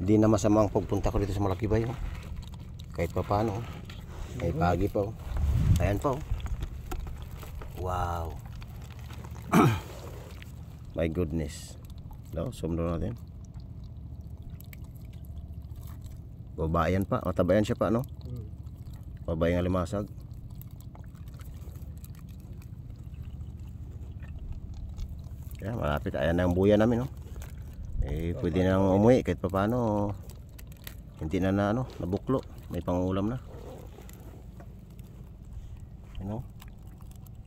Hindi na masamang pagpunta ko dito sa Malakibay. Oh. Kahit pa paano. May pagi pa. Oh. Ayan pa. Oh. Wow. My goodness. No, zoom doon natin. Babayan pa. O, tabayan siya pa, no? Babayan ng limasag. Kaya malapit. Ayan na ang buya namin, no? Eh, pwede nang umuwi kahit pa paano. Hindi na ano, nabuklo. May pangulam na. Ano?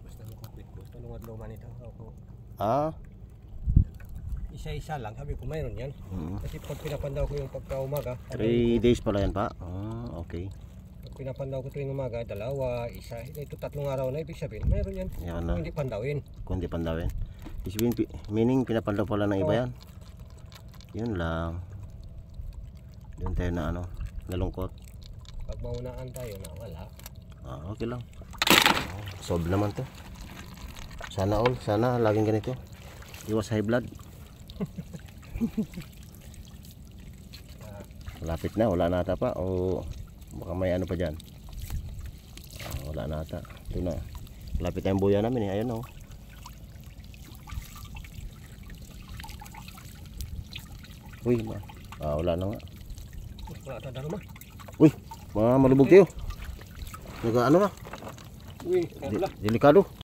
Basta mo complete ko. Tulungan luman ito. Ah? Isa-isa lang. Sabi ko mayroon yan. Kasi pag pinapandaw ko yung pagka-umaga. 3 days pala yan pa? Ah, okay. Pag pinapandaw ko tuwing umaga, dalawa, isa. Ito 3 araw na. Ibig sabihin, mayroon yan. Yan na. Hindi pandawin. Kung hindi pandawin. Meaning pinapandaw pala ng iba yan. Yun lang. Doon tayo na ano, nalungkot. Pag maunaan tayo na wala. Ah, okay lang. Solve naman to. Sana all, sana laging ganito. Iwas high blood. Lapit na, wala na ata pa o baka may ano pa dyan. Wala na ata. Ito na. Lapit na yung buya namin eh. Ayun o. Uy, wala na nga. Wala ata daro ma. Uy, mga malubog kayo. Nag ano na? Uy, Delikado.